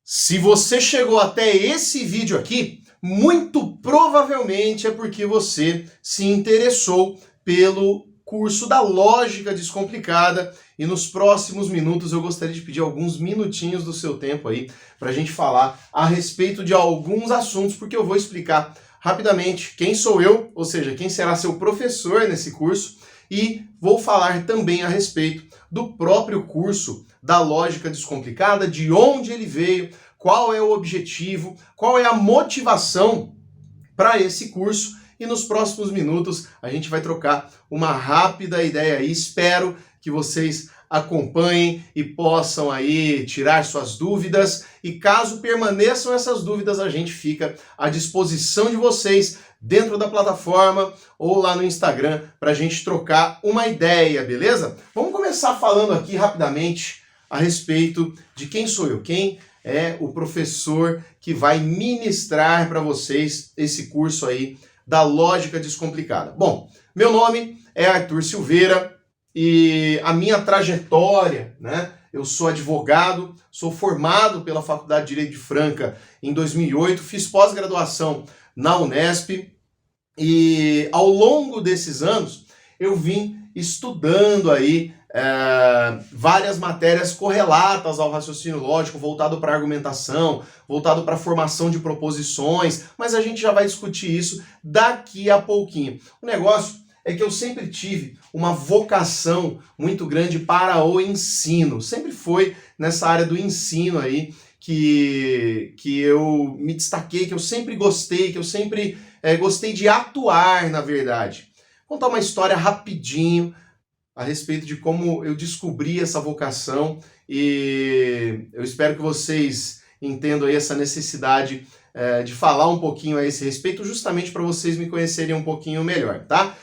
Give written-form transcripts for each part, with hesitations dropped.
Se você chegou até esse vídeo aqui, muito provavelmente é porque você se interessou pelo curso da Lógica Descomplicada, e nos próximos minutos eu gostaria de pedir alguns minutinhos do seu tempo aí para a gente falar a respeito de alguns assuntos, porque eu vou explicar rapidamente quem sou eu, ou seja, quem será seu professor nesse curso, e vou falar também a respeito do próprio curso da Lógica Descomplicada, de onde ele veio, qual é o objetivo, qual é a motivação para esse curso, e nos próximos minutos a gente vai trocar uma rápida ideia aí. Espero que vocês acompanhem e possam aí tirar suas dúvidas, e caso permaneçam essas dúvidas, a gente fica à disposição de vocês dentro da plataforma ou lá no Instagram para a gente trocar uma ideia, beleza? Vamos começar falando aqui rapidamente a respeito de quem sou eu, quem é o professor que vai ministrar para vocês esse curso aí da Lógica Descomplicada. Bom, meu nome é Arthur Silveira e a minha trajetória, né? Eu sou advogado, sou formado pela Faculdade de Direito de Franca em 2008, fiz pós-graduação na Unesp e ao longo desses anos eu vim estudando aí várias matérias correlatas ao raciocínio lógico, voltado para argumentação, voltado para formação de proposições, mas a gente já vai discutir isso daqui a pouquinho. O negócio é que eu sempre tive uma vocação muito grande para o ensino, sempre foi nessa área do ensino aí que eu me destaquei, que eu sempre gostei, que eu sempre gostei de atuar, na verdade. Vou contar uma história rapidinho a respeito de como eu descobri essa vocação, e eu espero que vocês entendam aí essa necessidade de falar um pouquinho a esse respeito, justamente para vocês me conhecerem um pouquinho melhor, tá?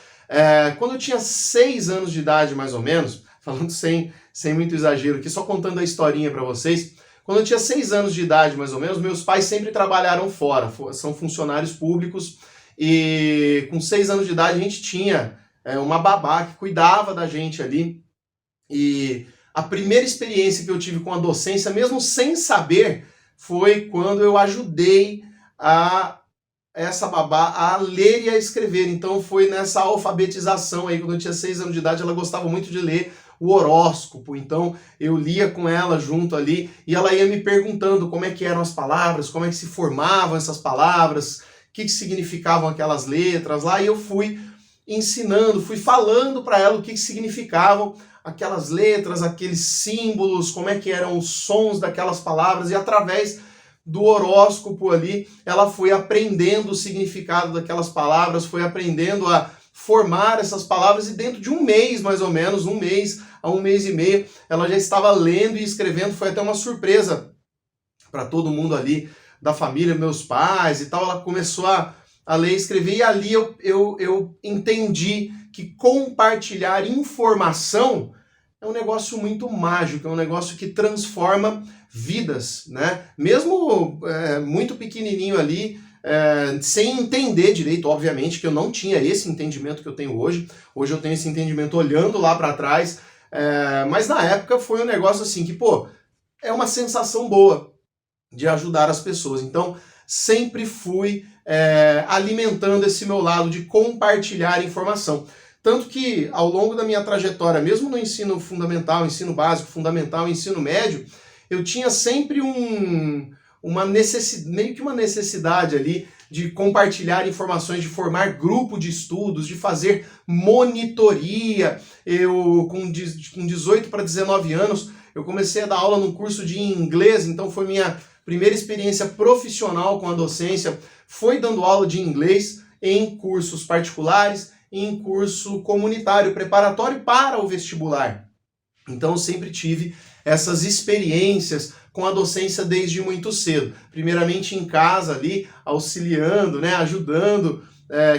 Quando eu tinha 6 anos de idade, mais ou menos, falando sem muito exagero aqui, só contando a historinha para vocês, quando eu tinha 6 anos de idade, mais ou menos, meus pais sempre trabalharam fora, são funcionários públicos, e com 6 anos de idade a gente tinha uma babá que cuidava da gente ali, e a primeira experiência que eu tive com a docência, mesmo sem saber, foi quando eu ajudei essa babá a ler e a escrever. Então foi nessa alfabetização aí, quando eu tinha 6 anos de idade, ela gostava muito de ler o horóscopo, então eu lia com ela junto ali, e ela ia me perguntando como é que eram as palavras, como é que se formavam essas palavras, o que significavam aquelas letras lá, e eu fui ensinando, fui falando para ela o que significavam aquelas letras, aqueles símbolos, como é que eram os sons daquelas palavras, e através do horóscopo ali, ela foi aprendendo o significado daquelas palavras, foi aprendendo a formar essas palavras, e dentro de um mês, mais ou menos, 1 mês a 1 mês e meio, ela já estava lendo e escrevendo. Foi até uma surpresa para todo mundo ali da família, meus pais e tal. Ela começou a ler e escrever, e ali eu entendi que compartilhar informação é um negócio muito mágico, é um negócio que transforma vidas, né? Mesmo muito pequenininho ali, sem entender direito, obviamente, que eu não tinha esse entendimento que eu tenho hoje. Hoje eu tenho esse entendimento olhando lá para trás, mas na época foi um negócio assim que, pô, é uma sensação boa de ajudar as pessoas. Então, sempre fui alimentando esse meu lado de compartilhar informação. Tanto que, ao longo da minha trajetória, mesmo no ensino fundamental, ensino básico, fundamental, ensino médio, eu tinha sempre meio que uma necessidade ali de compartilhar informações, de formar grupo de estudos, de fazer monitoria. Eu, com 18 para 19 anos, eu comecei a dar aula num curso de inglês, então foi minha primeira experiência profissional com a docência, foi dando aula de inglês em cursos particulares, em curso comunitário, preparatório para o vestibular. Então eu sempre tive essas experiências com a docência desde muito cedo. Primeiramente em casa ali, auxiliando, né, ajudando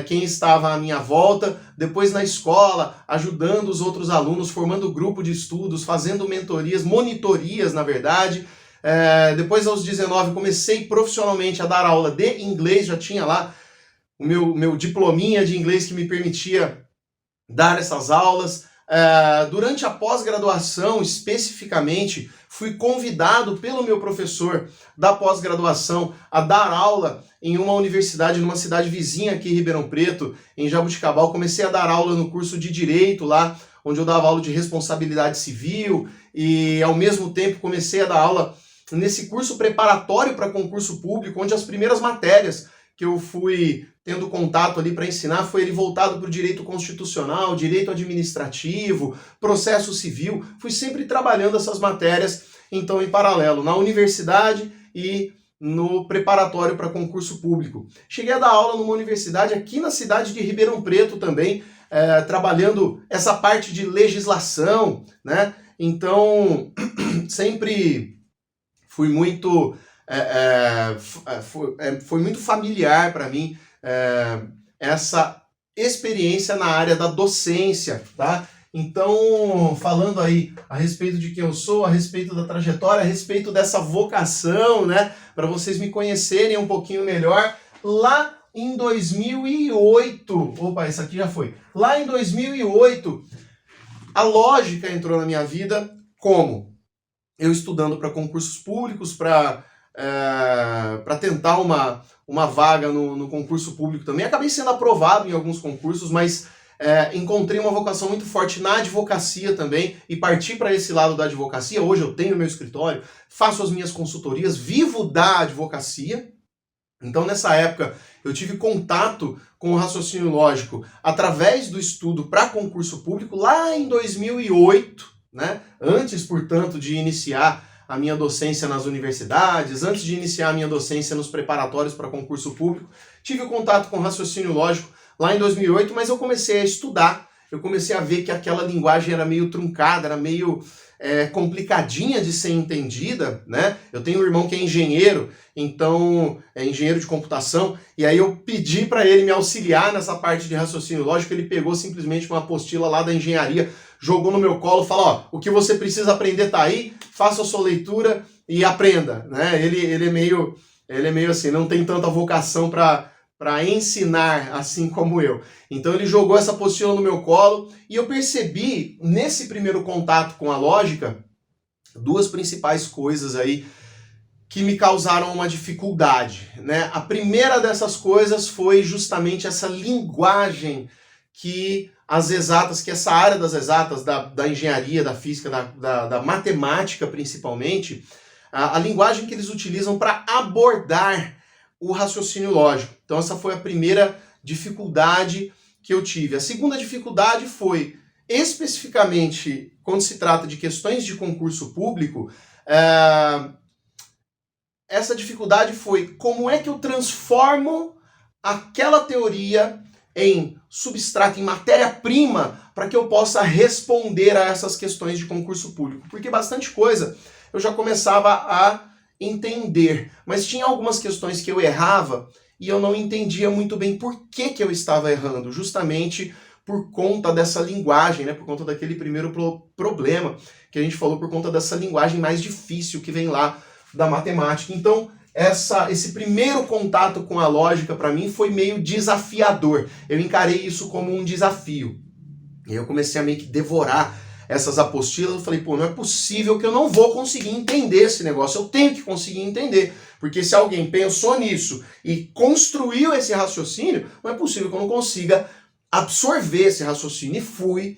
quem estava à minha volta, depois na escola, ajudando os outros alunos, formando grupo de estudos, fazendo mentorias, monitorias, na verdade. Depois aos 19 comecei profissionalmente a dar aula de inglês, já tinha lá o meu diplominha de inglês que me permitia dar essas aulas. Durante a pós-graduação, especificamente, fui convidado pelo meu professor da pós-graduação a dar aula em uma universidade, numa cidade vizinha aqui em Ribeirão Preto, em Jabuticabal. Comecei a dar aula no curso de Direito lá, onde eu dava aula de responsabilidade civil, e ao mesmo tempo comecei a dar aula nesse curso preparatório para concurso público, onde as primeiras matérias que eu fui tendo contato ali para ensinar foi ele voltado para o direito constitucional, direito administrativo, processo civil. Fui sempre trabalhando essas matérias, então, em paralelo, na universidade e no preparatório para concurso público. Cheguei a dar aula numa universidade aqui na cidade de Ribeirão Preto também, trabalhando essa parte de legislação, né? Então, sempre fui muito... foi muito familiar para mim essa experiência na área da docência, tá? Então, falando aí a respeito de quem eu sou, a respeito da trajetória, a respeito dessa vocação, né? Para vocês me conhecerem um pouquinho melhor, lá em 2008, opa, essa aqui já foi. Lá em 2008, a lógica entrou na minha vida como? Eu estudando para concursos públicos, para tentar uma vaga no concurso público também. Acabei sendo aprovado em alguns concursos, mas encontrei uma vocação muito forte na advocacia também e parti para esse lado da advocacia. Hoje eu tenho meu escritório, faço as minhas consultorias, vivo da advocacia. Então, nessa época, eu tive contato com o raciocínio lógico através do estudo para concurso público lá em 2008, né? Antes, portanto, de iniciar a minha docência nas universidades, antes de iniciar a minha docência nos preparatórios para concurso público, tive contato com o raciocínio lógico lá em 2008, mas eu comecei a estudar, eu comecei a ver que aquela linguagem era meio truncada, era meio complicadinha de ser entendida, né? Eu tenho um irmão que é engenheiro, então é engenheiro de computação, e aí eu pedi para ele me auxiliar nessa parte de raciocínio lógico. Ele pegou simplesmente uma apostila lá da engenharia, jogou no meu colo, falou, ó, o que você precisa aprender tá aí, faça a sua leitura e aprenda, né? Ele é meio assim, não tem tanta vocação para ensinar assim como eu. Então ele jogou essa apostila no meu colo e eu percebi, nesse primeiro contato com a lógica, duas principais coisas aí que me causaram uma dificuldade, né? A primeira dessas coisas foi justamente essa linguagem que as exatas, que essa área das exatas, da engenharia, da física, da matemática principalmente, a linguagem que eles utilizam para abordar o raciocínio lógico. Então essa foi a primeira dificuldade que eu tive. A segunda dificuldade foi, especificamente, quando se trata de questões de concurso público, essa dificuldade foi como é que eu transformo aquela teoria em substrato, em matéria-prima, para que eu possa responder a essas questões de concurso público. Porque bastante coisa eu já começava a entender, mas tinha algumas questões que eu errava e eu não entendia muito bem por que eu estava errando, justamente por conta dessa linguagem, né? Por conta daquele primeiro problema que a gente falou, por conta dessa linguagem mais difícil que vem lá da matemática. Então, esse primeiro contato com a lógica para mim foi meio desafiador. Eu encarei isso como um desafio. E eu comecei a meio que devorar essas apostilas. Eu falei, pô, não é possível que eu não vou conseguir entender esse negócio. Eu tenho que conseguir entender. Porque se alguém pensou nisso e construiu esse raciocínio, não é possível que eu não consiga absorver esse raciocínio. E fui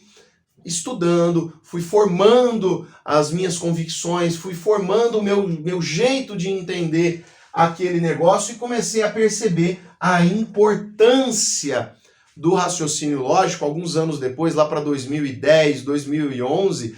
estudando, fui formando as minhas convicções, fui formando o meu jeito de entender aquele negócio e comecei a perceber a importância do raciocínio lógico alguns anos depois, lá para 2010, 2011,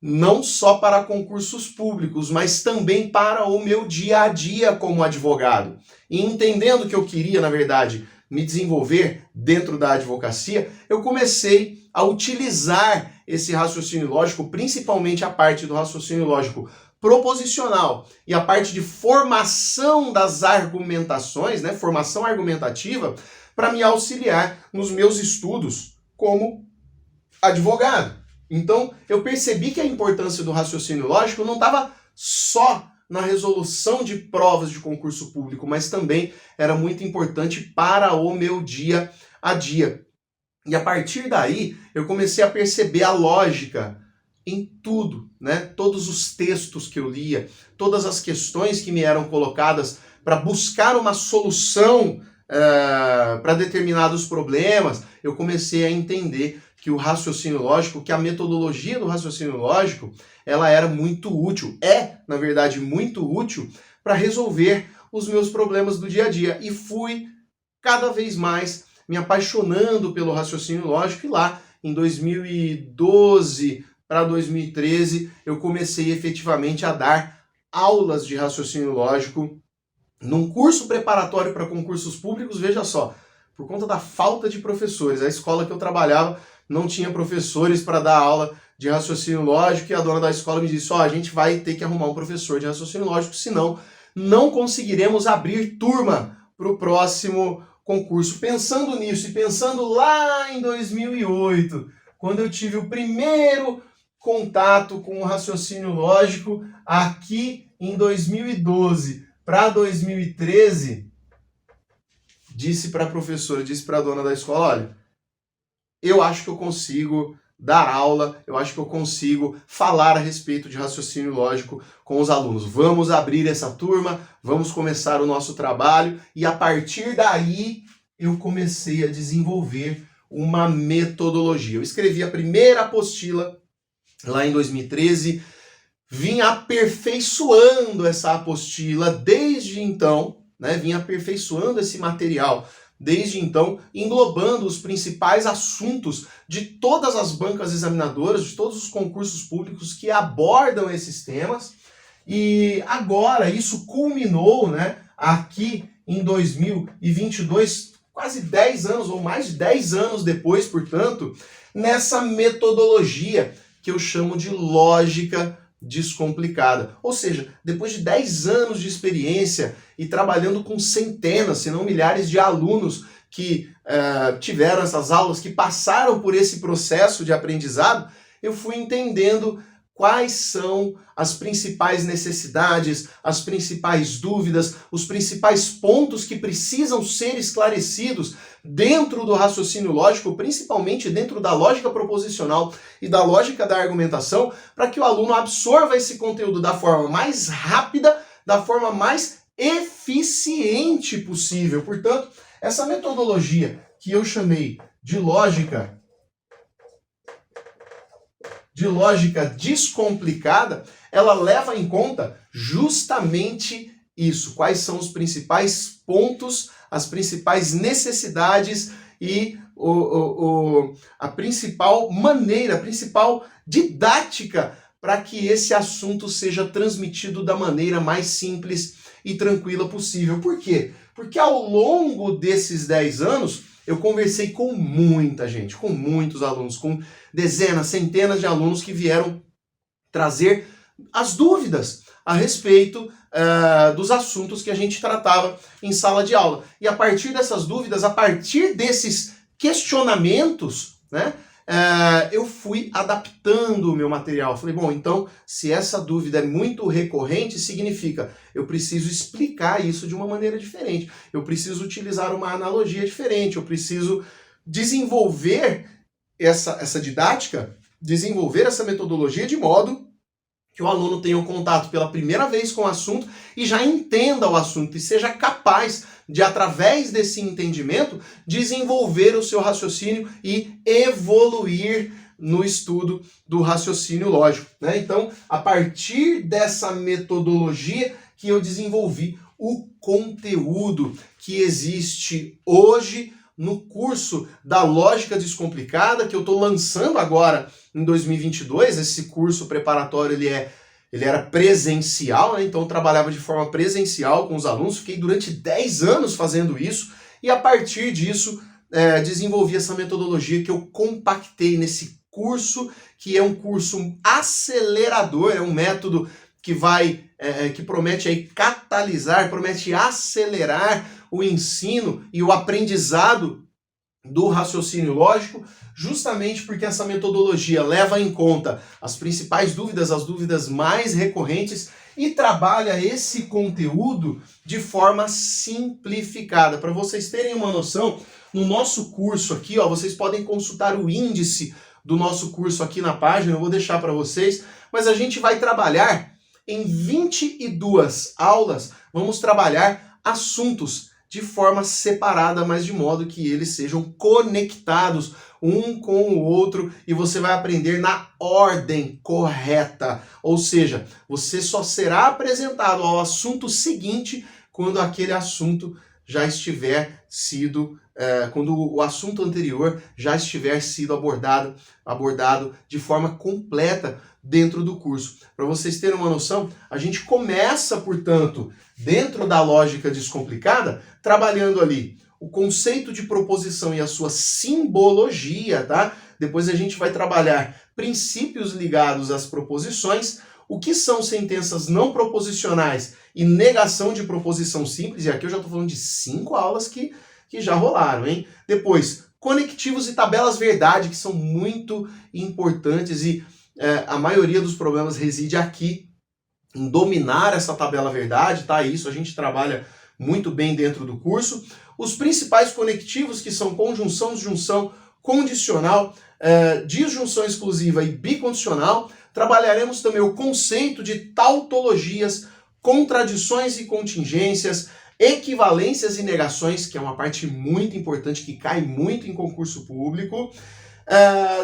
não só para concursos públicos, mas também para o meu dia a dia como advogado. E entendendo que eu queria, na verdade, me desenvolver dentro da advocacia, eu comecei a utilizar esse raciocínio lógico, principalmente a parte do raciocínio lógico proposicional e a parte de formação das argumentações, né, formação argumentativa, para me auxiliar nos meus estudos como advogado. Então, eu percebi que a importância do raciocínio lógico não estava só na resolução de provas de concurso público, mas também era muito importante para o meu dia a dia. E a partir daí, eu comecei a perceber a lógica em tudo, né? Todos os textos que eu lia, todas as questões que me eram colocadas para buscar uma solução para determinados problemas, eu comecei a entender que o raciocínio lógico, que a metodologia do raciocínio lógico, ela era muito útil, na verdade, muito útil para resolver os meus problemas do dia a dia. E fui cada vez mais me apaixonando pelo raciocínio lógico, e lá em 2012 para 2013 eu comecei efetivamente a dar aulas de raciocínio lógico num curso preparatório para concursos públicos. Veja só, por conta da falta de professores, a escola que eu trabalhava não tinha professores para dar aula de raciocínio lógico, e a dona da escola me disse, a gente vai ter que arrumar um professor de raciocínio lógico, senão não conseguiremos abrir turma para o próximo concurso. Pensando nisso e pensando lá em 2008, quando eu tive o primeiro contato com o raciocínio lógico, aqui em 2012 para 2013, disse para a professora, disse para a dona da escola, olha, eu acho que eu consigo dar aula, eu acho que eu consigo falar a respeito de raciocínio lógico com os alunos. Vamos abrir essa turma, vamos começar o nosso trabalho, e a partir daí eu comecei a desenvolver uma metodologia. Eu escrevi a primeira apostila lá em 2013, vim aperfeiçoando essa apostila desde então, né? Vim aperfeiçoando esse material desde então, englobando os principais assuntos de todas as bancas examinadoras, de todos os concursos públicos que abordam esses temas. E agora isso culminou, né, aqui em 2022, quase 10 anos, ou mais de 10 anos depois, portanto, nessa metodologia que eu chamo de lógica descomplicada. Ou seja, depois de 10 anos de experiência e trabalhando com centenas, se não milhares de alunos que tiveram essas aulas, que passaram por esse processo de aprendizado, eu fui entendendo quais são as principais necessidades, as principais dúvidas, os principais pontos que precisam ser esclarecidos dentro do raciocínio lógico, principalmente dentro da lógica proposicional e da lógica da argumentação, para que o aluno absorva esse conteúdo da forma mais rápida, da forma mais eficiente possível. Portanto, essa metodologia que eu chamei de lógica descomplicada, ela leva em conta justamente isso. Quais são os principais pontos, as principais necessidades e a principal maneira, a principal didática para que esse assunto seja transmitido da maneira mais simples e tranquila possível. Por quê? Porque ao longo desses 10 anos, eu conversei com muita gente, com muitos alunos, com dezenas, centenas de alunos que vieram trazer as dúvidas a respeito dos assuntos que a gente tratava em sala de aula. E a partir dessas dúvidas, a partir desses questionamentos, né, eu fui adaptando o meu material. Falei, bom, então, se essa dúvida é muito recorrente, significa eu preciso explicar isso de uma maneira diferente. Eu preciso utilizar uma analogia diferente. Eu preciso desenvolver essa didática, desenvolver essa metodologia de modo que o aluno tenha um contato pela primeira vez com o assunto e já entenda o assunto e seja capaz de, através desse entendimento, desenvolver o seu raciocínio e evoluir no estudo do raciocínio lógico, né? Então, a partir dessa metodologia que eu desenvolvi o conteúdo que existe hoje no curso da Lógica Descomplicada, que eu estou lançando agora em 2022, esse curso preparatório ele era presencial, né? Então eu trabalhava de forma presencial com os alunos, fiquei durante 10 anos fazendo isso, e a partir disso desenvolvi essa metodologia que eu compactei nesse curso, que é um curso acelerador, é um método que que promete aí catalisar, promete acelerar o ensino e o aprendizado do raciocínio lógico, justamente porque essa metodologia leva em conta as principais dúvidas, as dúvidas mais recorrentes, e trabalha esse conteúdo de forma simplificada. Para vocês terem uma noção, no nosso curso aqui, ó, vocês podem consultar o índice do nosso curso aqui na página, eu vou deixar para vocês, mas a gente vai trabalhar em 22 aulas, vamos trabalhar assuntos de forma separada, mas de modo que eles sejam conectados um com o outro e você vai aprender na ordem correta. Ou seja, você só será apresentado ao assunto seguinte quando aquele assunto já estiver sido, quando o assunto anterior já estiver sido abordado de forma completa dentro do curso. Para vocês terem uma noção, a gente começa, portanto, dentro da lógica descomplicada, trabalhando ali o conceito de proposição e a sua simbologia, tá? Depois a gente vai trabalhar princípios ligados às proposições, o que são sentenças não proposicionais e negação de proposição simples, e aqui eu já estou falando de 5 aulas que já rolaram, hein? Depois, conectivos e tabelas verdade, que são muito importantes e a maioria dos problemas reside aqui, em dominar essa tabela verdade, tá? Isso a gente trabalha muito bem dentro do curso. Os principais conectivos, que são conjunção, disjunção, condicional, disjunção exclusiva e bicondicional. Trabalharemos também o conceito de tautologias, contradições e contingências, equivalências e negações, que é uma parte muito importante, que cai muito em concurso público.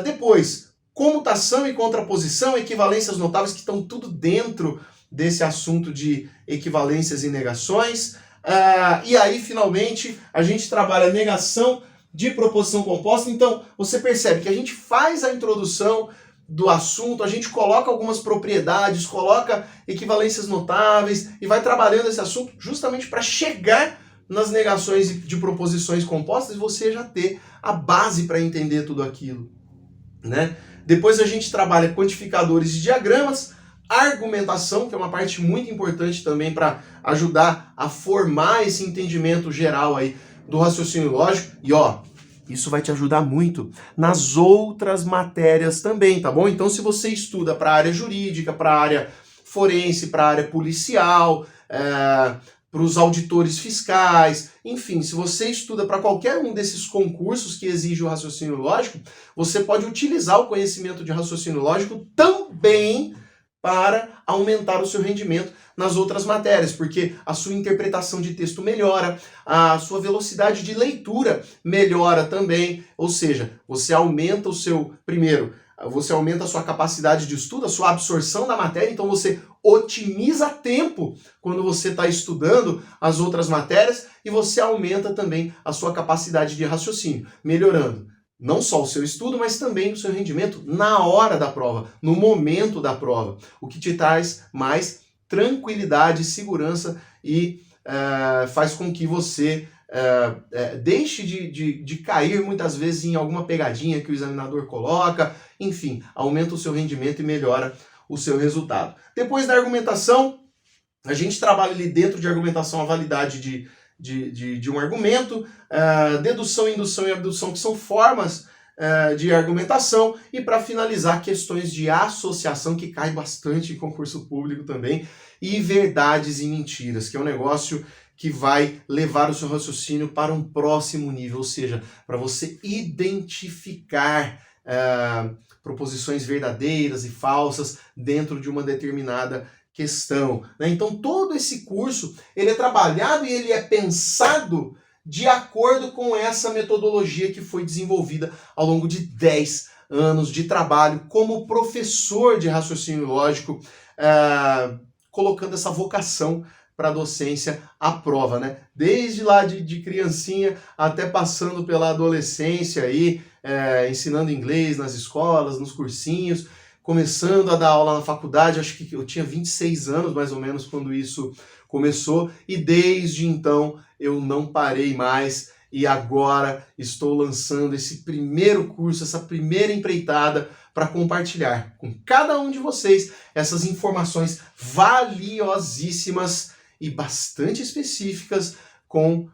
Depois, comutação e contraposição, equivalências notáveis, que estão tudo dentro desse assunto de equivalências e negações. E aí, finalmente, a gente trabalha negação de proposição composta. Então, você percebe que a gente faz a introdução do assunto, a gente coloca algumas propriedades, coloca equivalências notáveis e vai trabalhando esse assunto justamente para chegar nas negações de proposições compostas e você já ter a base para entender tudo aquilo, né? Depois a gente trabalha quantificadores e diagramas, argumentação, que é uma parte muito importante também para ajudar a formar esse entendimento geral aí do raciocínio lógico. E ó, isso vai te ajudar muito nas outras matérias também, tá bom? Então, se você estuda para a área jurídica, para a área forense, para a área policial, para os auditores fiscais, enfim, se você estuda para qualquer um desses concursos que exige o raciocínio lógico, você pode utilizar o conhecimento de raciocínio lógico também para aumentar o seu rendimento nas outras matérias, porque a sua interpretação de texto melhora, a sua velocidade de leitura melhora também, ou seja, você aumenta o seu, primeiro, você aumenta a sua capacidade de estudo, a sua absorção da matéria, então você otimiza tempo quando você está estudando as outras matérias e você aumenta também a sua capacidade de raciocínio, melhorando não só o seu estudo, mas também o seu rendimento na hora da prova, no momento da prova, o que te traz mais tranquilidade, segurança e faz com que você deixe de cair muitas vezes em alguma pegadinha que o examinador coloca, enfim, aumenta o seu rendimento e melhora o seu resultado. Depois da argumentação, a gente trabalha ali dentro de argumentação a validade de um argumento, dedução, indução e abdução, que são formas de argumentação, e para finalizar, questões de associação, que cai bastante em concurso público também, e verdades e mentiras, que é um negócio que vai levar o seu raciocínio para um próximo nível, ou seja, para você identificar proposições verdadeiras e falsas dentro de uma determinada questão, né? Então todo esse curso ele é trabalhado e ele é pensado de acordo com essa metodologia que foi desenvolvida ao longo de 10 anos de trabalho como professor de raciocínio lógico, colocando essa vocação para a docência à prova, né? Desde lá de criancinha até passando pela adolescência aí, ensinando inglês nas escolas, nos cursinhos, começando a dar aula na faculdade. Acho que eu tinha 26 anos mais ou menos quando isso começou, e desde então eu não parei mais, e agora estou lançando esse primeiro curso, essa primeira empreitada para compartilhar com cada um de vocês essas informações valiosíssimas e bastante específicas com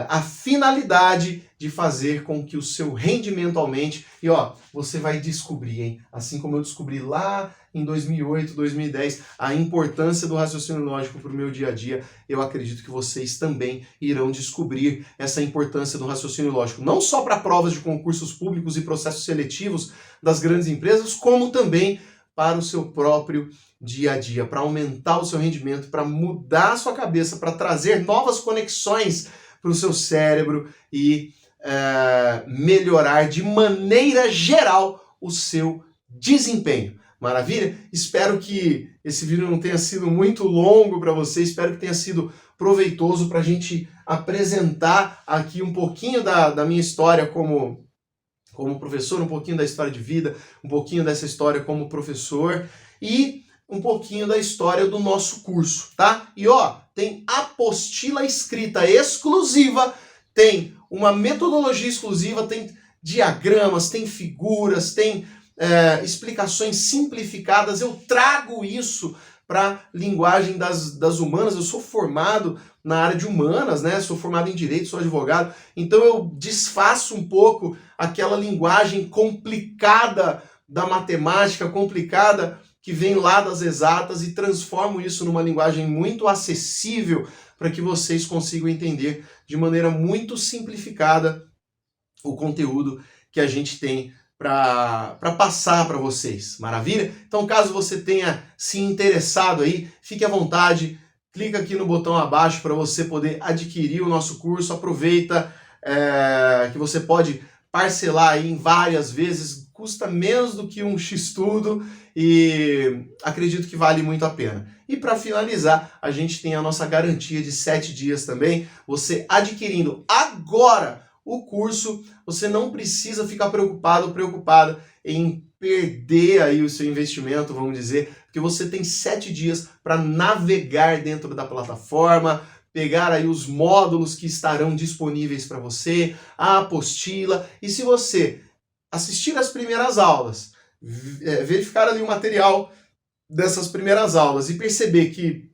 a finalidade de fazer com que o seu rendimento aumente. E ó, você vai descobrir, hein? Assim como eu descobri lá em 2008, 2010, a importância do raciocínio lógico para o meu dia a dia, eu acredito que vocês também irão descobrir essa importância do raciocínio lógico, não só para provas de concursos públicos e processos seletivos das grandes empresas, como também para o seu próprio dia a dia, para aumentar o seu rendimento, para mudar a sua cabeça, para trazer novas conexões para o seu cérebro e melhorar de maneira geral o seu desempenho. Maravilha? Espero que esse vídeo não tenha sido muito longo para você, espero que tenha sido proveitoso para a gente apresentar aqui um pouquinho da minha história como professor, um pouquinho da história de vida, um pouquinho dessa história como professor e um pouquinho da história do nosso curso, tá? E ó, tem apostila escrita exclusiva, tem uma metodologia exclusiva, tem diagramas, tem figuras, tem explicações simplificadas. Eu trago isso para a linguagem das humanas. Eu sou formado na área de humanas, né? Sou formado em direito, sou advogado. Então eu desfaço um pouco aquela linguagem complicada da matemática, complicada que vem lá das exatas e transformo isso numa linguagem muito acessível para que vocês consigam entender de maneira muito simplificada o conteúdo que a gente tem para passar para vocês. Maravilha? Então, caso você tenha se interessado aí, fique à vontade, clica aqui no botão abaixo para você poder adquirir o nosso curso. Aproveita que você pode parcelar aí em várias vezes, custa menos do que um X-Tudo e acredito que vale muito a pena. E para finalizar, a gente tem a nossa garantia de 7 dias também. Você adquirindo agora o curso, você não precisa ficar preocupado ou preocupada em perder aí o seu investimento, vamos dizer, porque você tem 7 dias para navegar dentro da plataforma, pegar aí os módulos que estarão disponíveis para você, a apostila, e se você assistir as primeiras aulas, verificar ali o material dessas primeiras aulas e perceber que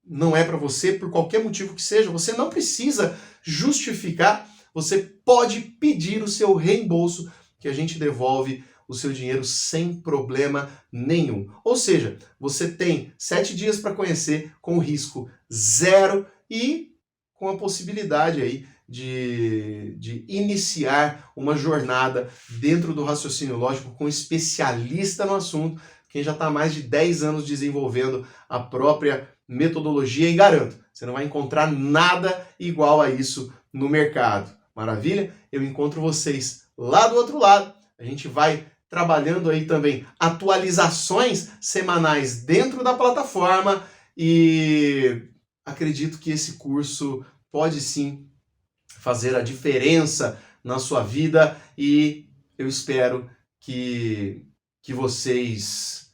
não é para você, por qualquer motivo que seja, você não precisa justificar, você pode pedir o seu reembolso, que a gente devolve o seu dinheiro sem problema nenhum. Ou seja, você tem 7 dias para conhecer com risco zero e com a possibilidade aí de iniciar uma jornada dentro do raciocínio lógico com um especialista no assunto, quem já está há mais de 10 anos desenvolvendo a própria metodologia e garanto, você não vai encontrar nada igual a isso no mercado. Maravilha? Eu encontro vocês lá do outro lado. A gente vai trabalhando aí também atualizações semanais dentro da plataforma e acredito que esse curso pode sim fazer a diferença na sua vida e eu espero que vocês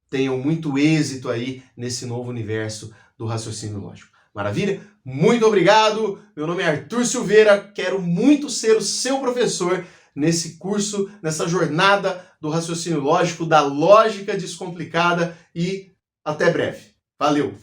tenham muito êxito aí nesse novo universo do raciocínio lógico. Maravilha? Muito obrigado! Meu nome é Arthur Silveira, quero muito ser o seu professor nesse curso, nessa jornada do raciocínio lógico, da lógica descomplicada e até breve. Valeu!